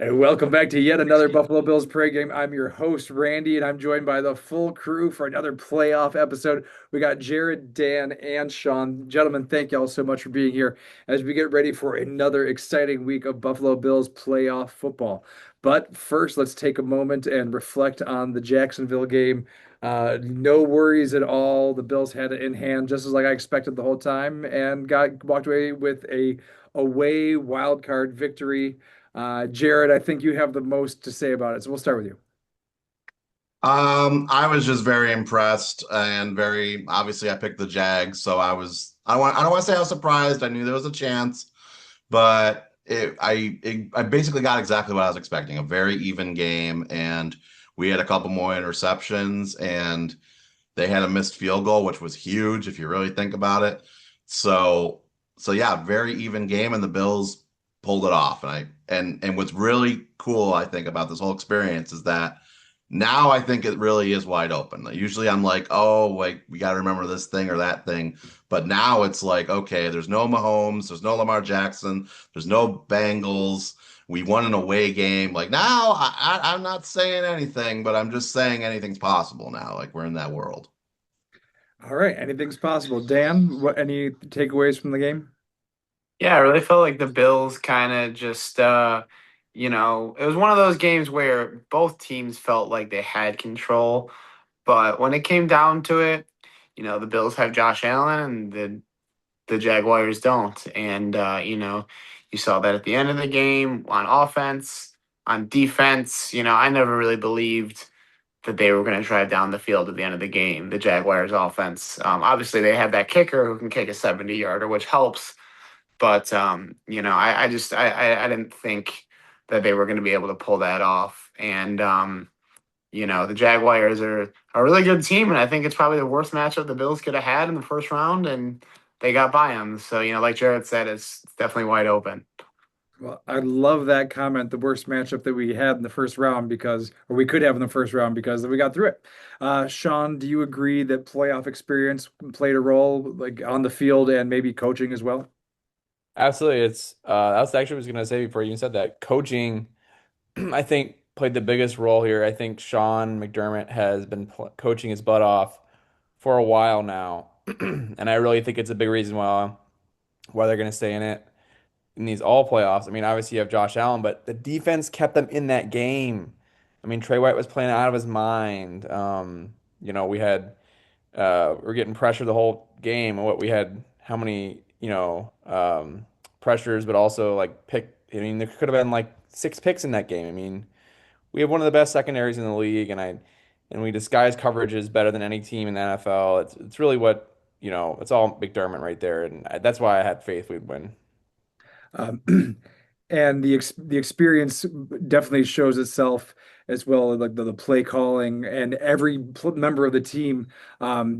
And welcome back to yet another Buffalo Bills pregame. I'm your host, Randy, and I'm joined by the full crew for another playoff episode. We got Jared, Dan, and Sean. Gentlemen, thank y'all so much for being here as we get ready for another exciting week of Buffalo Bills playoff football. But first, let's take a moment and reflect on the Jacksonville game. No worries at all. The Bills had it in hand just as like I expected the whole time and got walked away with a away wild card victory. Jared, I think you have the most to say about it, so we'll start with you. I was just very impressed and very obviously I picked the Jags, so I don't want to say I was surprised. I knew there was a chance, but I basically got exactly what I was expecting. A very even game, and we had a couple more interceptions, and they had a missed field goal, which was huge if you really think about it. So so yeah, very even game, and the Bills pulled it off. And what's really cool, I think, about this whole experience is that now I think it really is wide open. Like, usually I'm like, oh, like we got to remember this thing or that thing. But now it's like, okay, there's no Mahomes, there's no Lamar Jackson, there's no Bengals. We won an away game. Like now, I'm not saying anything, but I'm just saying anything's possible now. Like we're in that world. All right, anything's possible. Dan, what any takeaways from the game? Yeah, I really felt like the Bills kind of just, it was one of those games where both teams felt like they had control. But when it came down to it, the Bills have Josh Allen and the Jaguars don't. And, you saw that at the end of the game on offense, on defense. I never really believed that they were going to drive down the field at the end of the game, the Jaguars offense. Obviously, they have that kicker who can kick a 70-yarder, which helps. But I didn't think that they were going to be able to pull that off. And the Jaguars are a really good team, and I think it's probably the worst matchup the Bills could have had in the first round, and they got by them. So like Jared said, it's definitely wide open. Well, I love that comment, the worst matchup that we had in the first round because, or we could have in the first round because we got through it. Sean, do you agree that playoff experience played a role, like on the field and maybe coaching as well? Absolutely. That's actually what I was gonna say before you even said that. Coaching, I think, played the biggest role here. I think Sean McDermott has been coaching his butt off for a while now, and I really think it's a big reason why they're gonna stay in it in these all playoffs. I mean, obviously you have Josh Allen, but the defense kept them in that game. I mean, Trey White was playing out of his mind. We had we're getting pressure the whole game. What we had, how many, pressures, but also like pick. I mean, there could have been like six picks in that game. I mean, we have one of the best secondaries in the league, and we disguise coverages better than any team in the NFL. It's really what, it's all McDermott right there, and that's why I had faith we'd win. Um, and the experience definitely shows itself as well, like the play calling and every member of the team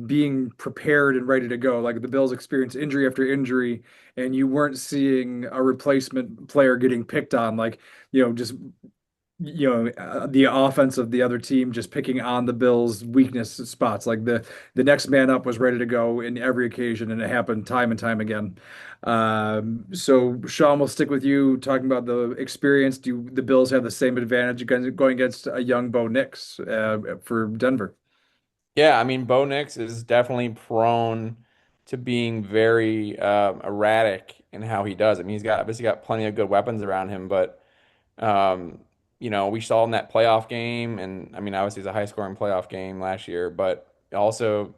being prepared and ready to go. Like the Bills experienced injury after injury, and you weren't seeing a replacement player getting picked on. Like, just the offense of the other team just picking on the Bills' weakness spots. Like the next man up was ready to go in every occasion, and it happened time and time again. So Sean, we'll stick with you talking about the experience. Do the Bills have the same advantage going against a young Bo Nix for Denver? Yeah, I mean, Bo Nix is definitely prone to being very erratic in how he does. I mean, he's got obviously got plenty of good weapons around him, but um, we saw in that playoff game, and I mean, obviously it's a high-scoring playoff game last year, but also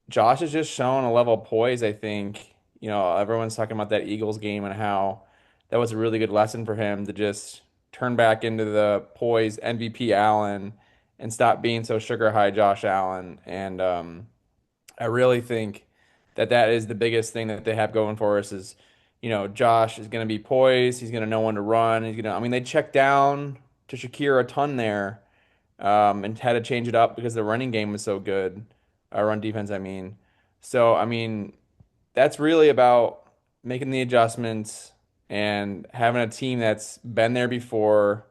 Josh has just shown a level of poise, I think. Everyone's talking about that Eagles game and how that was a really good lesson for him to just turn back into the poise MVP Allen and stop being so sugar high Josh Allen. And I really think that that is the biggest thing that they have going for us is, Josh is going to be poised. He's going to know when to run. I mean, they checked down to Shakir a ton there, and had to change it up because the running game was so good, run defense, I mean. So, I mean, that's really about making the adjustments and having a team that's been there before.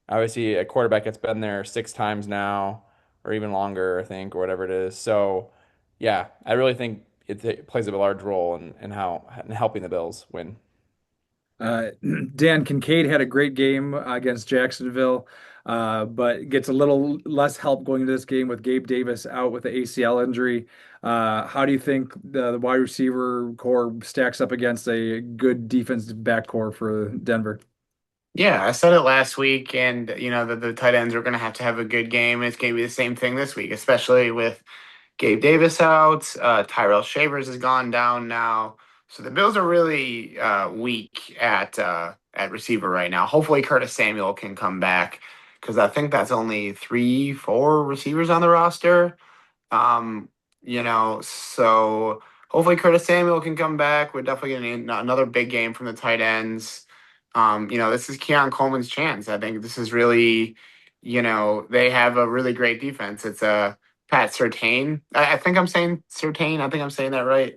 Obviously, a quarterback that's been there six times now, or even longer, I think, or whatever it is. So, yeah, I really think it plays a large role in how in helping the Bills win. Uh, Dan Kincaid had a great game against Jacksonville, but gets a little less help going into this game with Gabe Davis out with the ACL injury. How do you think the wide receiver core stacks up against a good defensive back core for Denver? Yeah, I said it last week, and the tight ends are going to have a good game. It's going to be the same thing this week, especially with Gabe Davis out. Tyrell Shavers has gone down now, so the Bills are really weak at receiver right now. Hopefully, Curtis Samuel can come back because I think that's only three, four receivers on the roster. Um, so hopefully Curtis Samuel can come back. We're definitely going to need another big game from the tight ends. This is Keon Coleman's chance. I think this is really, they have a really great defense. It's a Pat Surtain. I think I'm saying Surtain. I think I'm saying that right.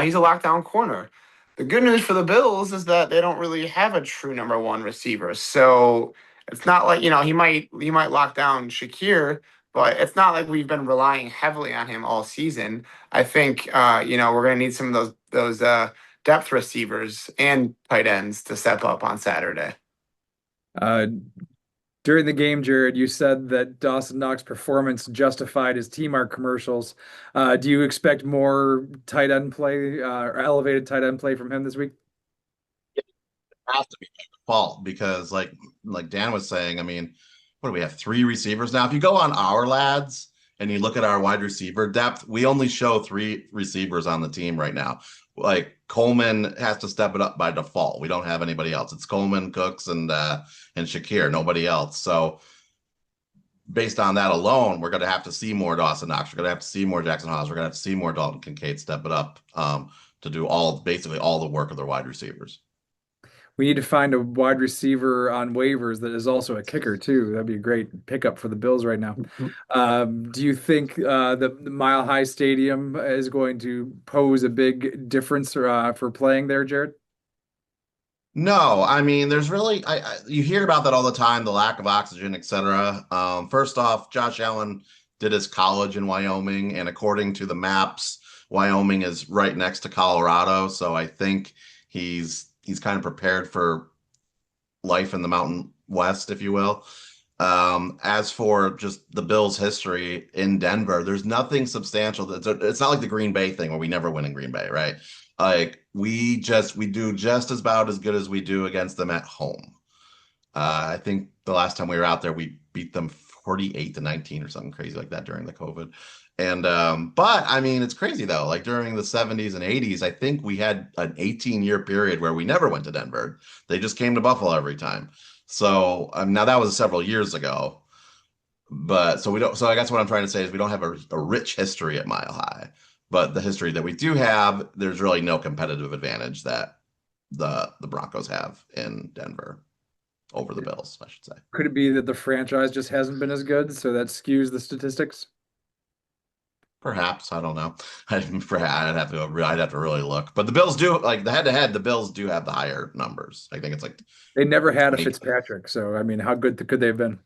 He's a lockdown corner. The good news for the Bills is that they don't really have a true number one receiver. So it's not like, he might lock down Shakir, but it's not like we've been relying heavily on him all season. I think we're going to need some of those depth receivers and tight ends to step up on Saturday. Uh, During the game, Jared, you said that Dawson Knox's performance justified his T-Mark commercials. Do you expect more tight end play or elevated tight end play from him this week? Has to be my fault because like Dan was saying, I mean, what do we have? Three receivers now. If you go on our lads and you look at our wide receiver depth, we only show three receivers on the team right now. Like Coleman has to step it up by default. We don't have anybody else. It's Coleman, Cooks, and Shakir, nobody else. So based on that alone, we're going to have to see more Dawson Knox. We're going to have to see more Jackson Hawes. We're going to have to see more Dalton Kincaid step it up to do basically all the work of their wide receivers. We need to find a wide receiver on waivers that is also a kicker too. That'd be a great pickup for the Bills right now. Do you think the Mile High Stadium is going to pose a big difference for playing there, Jared? No, I mean, there's really you hear about that all the time, the lack of oxygen, etc. First off, Josh Allen did his college in Wyoming, and according to the maps, Wyoming is right next to Colorado, so I think he's kind of prepared for life in the Mountain West, if you will. As for just the Bills' history in Denver, there's nothing substantial. It's not like the Green Bay thing where we never win in Green Bay, right? Like we do just about as good as we do against them at home. I think the last time we were out there, we beat them 48-19 or something crazy like that during the COVID. And but I mean, it's crazy though. Like during the 70s and 80s, I think we had an 18-year period where we never went to Denver. They just came to Buffalo every time. So now that was several years ago. But so we don't. So I guess what I'm trying to say is we don't have a rich history at Mile High. But the history that we do have, there's really no competitive advantage that the Broncos have in Denver over the Bills, I should say. Could it be that the franchise just hasn't been as good, so that skews the statistics? Perhaps, I don't know. I'd have to really look. But the Bills do like the head-to-head, the Bills do have the higher numbers. I think it's like They never had a 20. Fitzpatrick, so I mean, how good could they have been?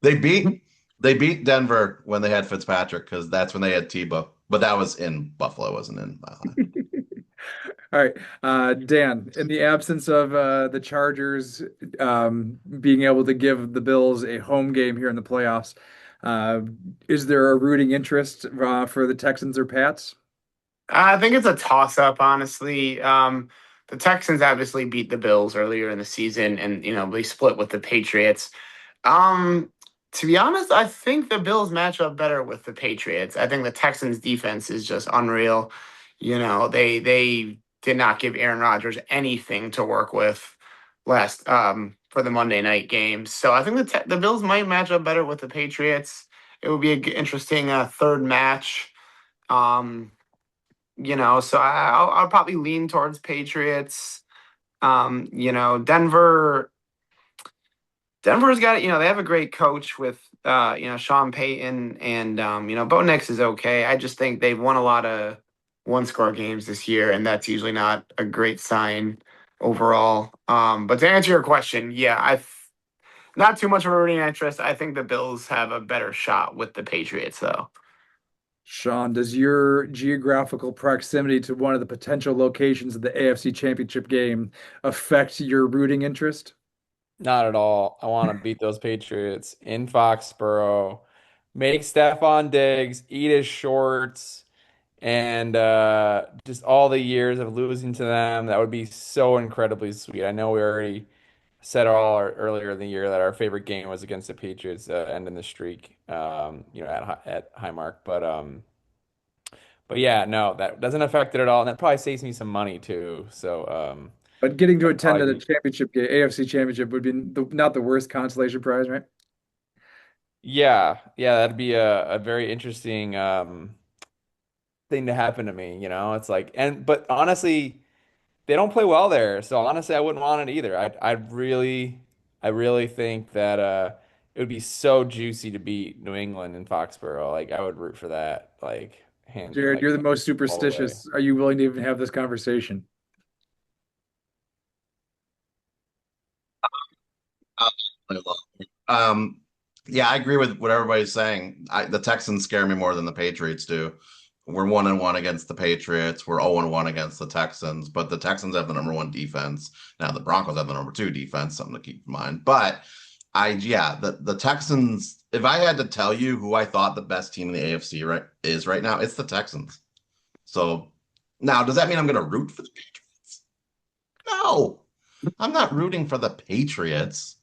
They beat they beat Denver when they had Fitzpatrick because that's when they had Tebow. But that was in Buffalo, wasn't in Mile High. All right, Dan, in the absence of the Chargers being able to give the Bills a home game here in the playoffs, uh, is there a rooting interest for the Texans or Pats? I think it's a toss up, honestly. The Texans obviously beat the Bills earlier in the season, and they split with the Patriots. Um, to be honest, I think the Bills match up better with the Patriots. I think the Texans defense is just unreal. They did not give Aaron Rodgers anything to work with last for the Monday night games. So I think the Bills might match up better with the Patriots. It would be an interesting third match. Um, so I'll probably lean towards Patriots. Denver's got, they have a great coach with, Sean Payton and, Bo Nix is okay. I just think they've won a lot of one-score games this year, and that's usually not a great sign overall. But to answer your question, yeah, not too much of a rooting interest. I think the Bills have a better shot with the Patriots, though. Sean, does your geographical proximity to one of the potential locations of the AFC Championship game affect your rooting interest? Not at all. I want to beat those Patriots in Foxborough, make Stephon Diggs eat his shorts, and just all the years of losing to them. That would be so incredibly sweet. I know we already said earlier in the year that our favorite game was against the Patriots, ending the streak, at Highmark. But yeah, no, that doesn't affect it at all, and that probably saves me some money too. So But getting to that'd attend probably a be championship game, AFC Championship, would be not the worst consolation prize, right? yeah, that'd be a very interesting thing to happen to me. It's like, but honestly, they don't play well there, so honestly, I wouldn't want it either. I really think that it would be so juicy to beat New England in Foxborough. Like I would root for that, like hand, Jared, like you're the most all the way. superstitious. Are you willing to even have this conversation? Um, yeah, I agree with what everybody's saying. The Texans scare me more than the Patriots do. We're 1-1 against the Patriots. We're 0-1 against the Texans, but the Texans have the number one defense. Now the Broncos have the number two defense, something to keep in mind. But yeah, the Texans, if I had to tell you who I thought the best team in the AFC is right now, it's the Texans. So now, does that mean I'm going to root for the Patriots? No, I'm not rooting for the Patriots.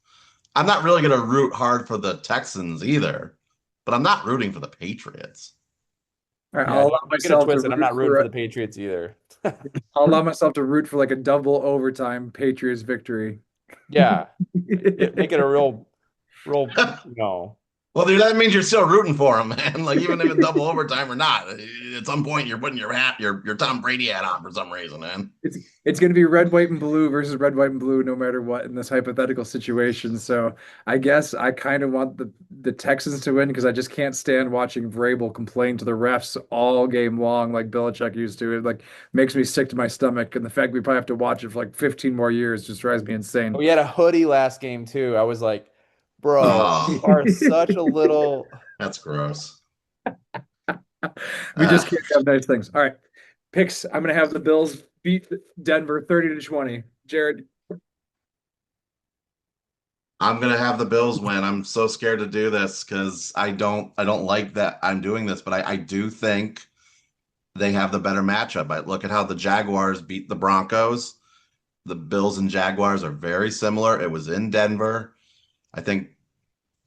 I'm not really going to root hard for the Texans either, but I'm not rooting for the Patriots. All right, Yeah, don't get it twisted. I'm not rooting for the Patriots either. I'll allow myself to root for like a double overtime Patriots victory. Yeah, make it a real, Well, dude, that means you're still rooting for them, man. Like even if it's double overtime or not, at some point you're putting your Tom Brady hat on for some reason, man. It's going to be red, white, and blue versus red, white, and blue, no matter what in this hypothetical situation. So I guess I kind of want the Texans to win because I just can't stand watching Vrabel complain to the refs all game long like Belichick used to. It like makes me sick to my stomach, and the fact we probably have to watch it for like 15 more years just drives me insane. we had a hoodie last game too. I was like, bro, you Oh, are such a little. that's gross. We just Uh, can't have nice things. All right, picks. I'm going to have the Bills beat Denver 30-20. Jared, I'm gonna have the Bills win. I'm so scared to do this because I don't like that I'm doing this, but I do think they have the better matchup. I look at how the Jaguars beat the Broncos. The Bills and Jaguars are very similar. It was in Denver. I think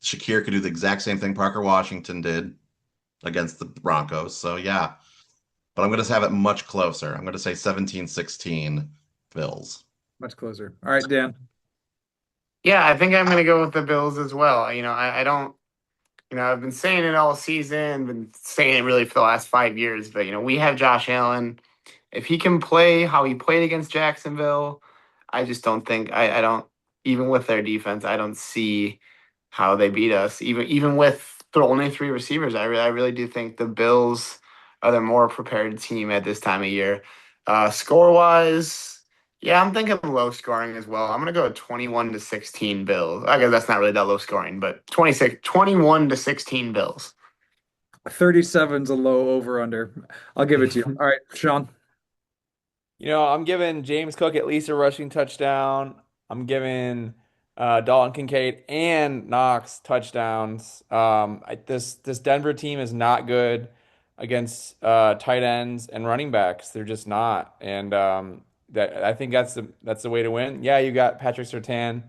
Shakir could do the exact same thing Parker Washington did against the Broncos. So yeah, but I'm going to have it much closer. I'm going to say 17-16 Bills. much closer. All right, Dan. Yeah, I think I'm going to go with the Bills as well. I don't. I've been saying it all season, been saying it really for the last 5 years, but we have Josh Allen. If he can play how he played against Jacksonville, I just don't think I don't even with their defense, I don't see how they beat us. Even with the only three receivers, I really do think the Bills are the more prepared team at this time of year. Score wise, yeah, I'm thinking low scoring as well. I'm gonna go 21-16 Bills. I guess that's not really that low scoring, but 21-16 Bills. 37's a low over under. I'll give it to you. All right, Sean. I'm giving James Cook at least a rushing touchdown. I'm giving Dalton Kincaid and Knox touchdowns. This Denver team is not good against tight ends and running backs. They're just not, and that I think that's the way to win. Yeah, you got Patrick Surtain.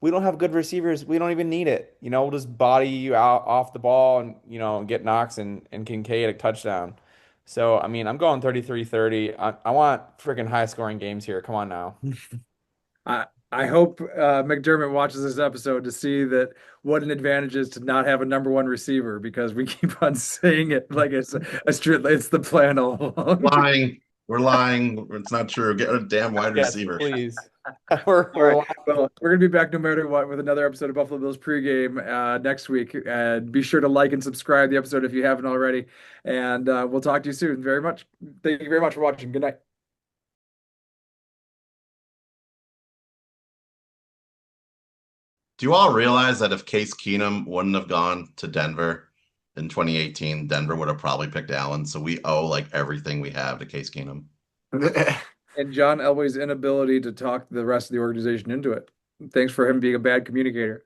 We don't have good receivers. We don't even need it. We'll just body you out off the ball and get Knox and Kincaid a touchdown. So, I mean, I'm going 33-30. I want freaking high scoring games here. Come on now. I hope McDermott watches this episode to see that what an advantage is to not have a number one receiver because we keep on saying it like it's the plan all along. Lying. We're lying. It's not true. Get a damn wide Yes, receiver. please. All right. We're Well, we're gonna be back no matter what with another episode of Buffalo Bills pregame next week. And be sure to like and subscribe the episode if you haven't already. And we'll talk to you soon. Very much. Thank you very much for watching. Good night. Do you all realize that if Case Keenum wouldn't have gone to Denver, in 2018, Denver would have probably picked Allen. So we owe like everything we have to Case Keenum. And John Elway's inability to talk the rest of the organization into it. Thanks for him being a bad communicator.